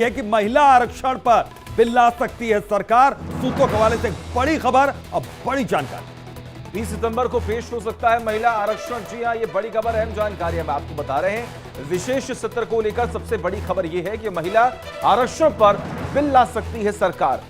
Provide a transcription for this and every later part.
है कि महिला आरक्षण पर बिल ला सकती है सरकार। सूत्रों के हवाले से बड़ी खबर, अब बड़ी जानकारी। 20 सितंबर को पेश हो सकता है महिला आरक्षण। जी हां, ये बड़ी खबर, अहम जानकारी हम आपको बता रहे हैं। विशेष सत्र को लेकर सबसे बड़ी खबर यह है कि महिला आरक्षण पर बिल ला सकती है सरकार।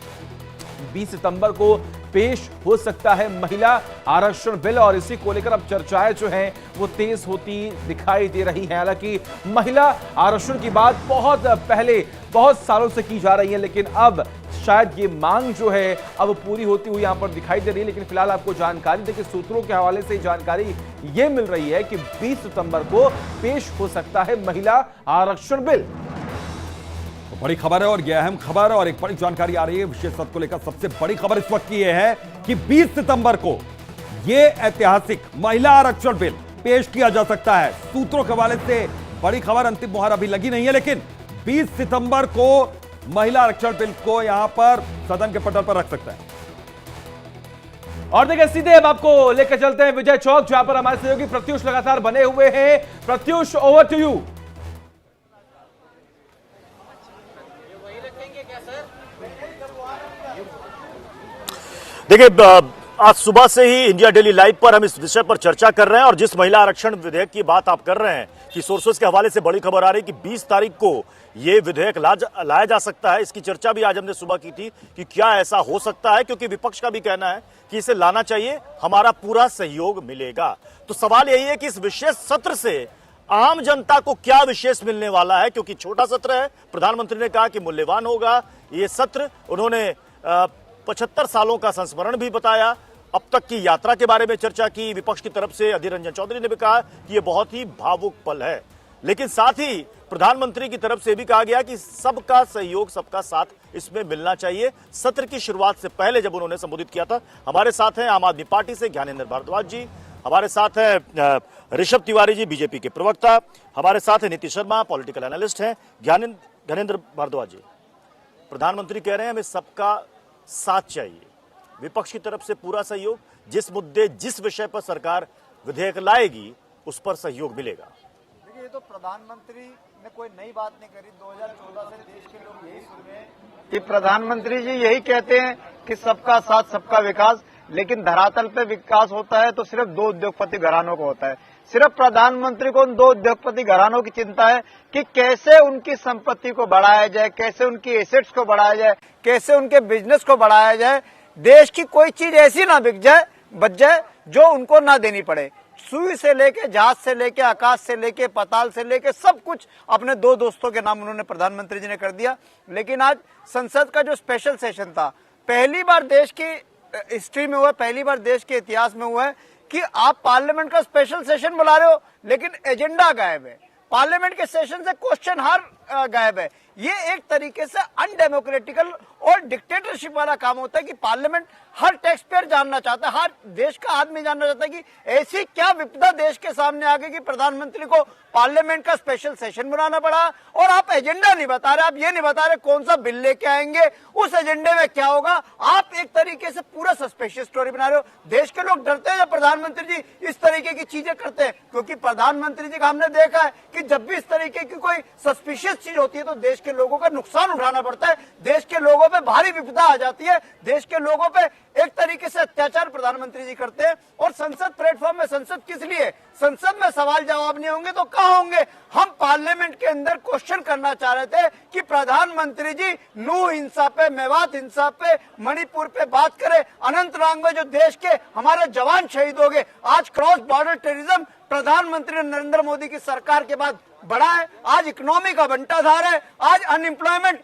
20 सितंबर को पेश हो सकता है महिला आरक्षण बिल और इसी को लेकर अब चर्चाएं जो हैं वो तेज होती दिखाई दे रही हैं। हालांकि महिला आरक्षण की बात बहुत पहले, बहुत सालों से की जा रही है, लेकिन अब शायद ये मांग जो है अब पूरी होती हुई यहां पर दिखाई दे रही है। लेकिन फिलहाल आपको जानकारी दें कि सूत्रों के हवाले से जानकारी ये मिल रही है कि 20 सितंबर को पेश हो सकता है महिला आरक्षण बिल। बड़ी खबर है और यह अहम खबर और एक बड़ी जानकारी आ रही है विशेष सत्र को लेकर। सबसे बड़ी खबर इस वक्त की यह है कि 20 सितंबर को यह ऐतिहासिक महिला आरक्षण बिल पेश किया जा सकता है। सूत्रों के हवाले से बड़ी खबर, अंतिम मुहर अभी लगी नहीं है, लेकिन 20 सितंबर को महिला आरक्षण बिल को यहां पर सदन के पटल पर रख सकता है। और देखिए, सीधे अब आपको लेकर चलते हैं विजय चौक, जहां पर हमारे सहयोगी प्रत्युष लगातार बने हुए हैं। Pratyush, over to you. देखिए, आज सुबह से ही इंडिया डेली लाइव पर हम इस विषय पर चर्चा कर रहे हैं और जिस महिला आरक्षण विधेयक की बात आप कर रहे हैं कि सोर्सेस के हवाले से बड़ी खबर आ रही है कि 20 तारीख को यह विधेयक लाया जा सकता है। इसकी चर्चा भी आज हमने सुबह की थी कि क्या ऐसा हो सकता है, क्योंकि विपक्ष का भी कहना है कि इसे लाना चाहिए, हमारा पूरा सहयोग मिलेगा। तो सवाल यही है कि इस विशेष सत्र से आम जनता को क्या विशेष मिलने वाला है, क्योंकि छोटा सत्र है। प्रधानमंत्री ने कहा कि मूल्यवान होगा ये सत्र। उन्होंने 75 सालों का संस्मरण भी बताया, अब तक की यात्रा के बारे में चर्चा की। विपक्ष की तरफ से अधीर रंजन चौधरी ने भी कहा कि यह बहुत ही भावुक पल है, लेकिन साथ ही प्रधानमंत्री की तरफ से भी कहा गया कि सबका सहयोग, सबका साथ इसमें मिलना चाहिए। सत्र की शुरुआत से पहले जब उन्होंने संबोधित किया था, हमारे साथ हैं आम आदमी पार्टी से ज्ञानेंद्र भारद्वाज जी, हमारे साथ है ऋषभ तिवारी जी बीजेपी के प्रवक्ता, हमारे साथ है नीतीश शर्मा पॉलिटिकल एनालिस्ट हैं। ज्ञानेंद्र भारद्वाज जी, प्रधानमंत्री कह रहे हैं हमें सबका साथ चाहिए, विपक्ष की तरफ से पूरा सहयोग, जिस मुद्दे जिस विषय पर सरकार विधेयक लाएगी उस पर सहयोग मिलेगा। देखिए, ये तो प्रधानमंत्री ने कोई नई बात नहीं करी। 2014 से देश के लोग यही सुन रहे हैं कि प्रधानमंत्री जी यही कहते हैं कि सबका साथ सबका विकास, लेकिन धरातल पे विकास होता है तो सिर्फ 2 उद्योगपति घरानों को होता है। सिर्फ प्रधानमंत्री को उन 2 उद्योगपति घरानों की चिंता है कि कैसे उनकी संपत्ति को बढ़ाया जाए, कैसे उनकी एसेट्स को बढ़ाया जाए, कैसे उनके बिजनेस को बढ़ाया जाए। देश की कोई चीज ऐसी ना बच जाए जो उनको ना देनी पड़े। सुई से लेके, जहाज से लेके, आकाश से लेके, पाताल से लेके, सब कुछ अपने 2 दोस्तों के नाम उन्होंने प्रधानमंत्री जी ने कर दिया। लेकिन आज संसद का जो स्पेशल सेशन था, पहली बार देश की हिस्ट्री में हुआ, पहली बार देश के इतिहास में हुआ है कि आप पार्लियामेंट का स्पेशल सेशन बुला रहे हो लेकिन एजेंडा गायब है। पार्लियामेंट के सेशन से क्वेश्चन हर गायब है। ये एक तरीके से अनडेमोक्रेटिकल और डिक्टेटरशिप वाला काम होता है कि पार्लियामेंट, हर टैक्स पेयर जानना चाहता है, हर देश का आदमी जानना चाहता है कि ऐसी क्या विपदा देश के सामने आ गई कि प्रधानमंत्री को पार्लियामेंट का स्पेशल सेशन बुलाना पड़ा और आप एजेंडा नहीं बता रहे, आप ये नहीं बता रहे कौन सा बिल लेके आएंगे, उस एजेंडे में क्या होगा। आप एक तरीके से पूरा सस्पेशियस स्टोरी बना रहे हो। देश के लोग डरते हैं जब प्रधानमंत्री जी इस तरीके की चीजें करते हैं, क्योंकि प्रधानमंत्री जी का हमने देखा है कि जब भी इस तरीके की कोई सस्पिशियस चीज होती है तो देश के लोगों का नुकसान उठाना पड़ता है, देश के लोगों पे भारी विपदा आ जाती है, देश के लोगों पे एक तरीके से अत्याचार प्रधानमंत्री जी करते हैं। और संसद प्लेटफॉर्म में, संसद किस लिए, संसद में सवाल जवाब नहीं होंगे तो कहां होंगे। हम पार्लियामेंट के अंदर क्वेश्चन करना चाह रहे थे कि प्रधानमंत्री जी नूह हिंसा पे, मेवात हिंसा पे, मणिपुर पे बात करें, अनंतनाग में जो देश के हमारे जवान शहीद हो गए। आज क्रॉस बॉर्डर टेररिज्म प्रधानमंत्री नरेंद्र मोदी की सरकार के बाद बढ़ा है। आज इकोनॉमी का बंटाधार है, आज अनएम्प्लॉयमेंट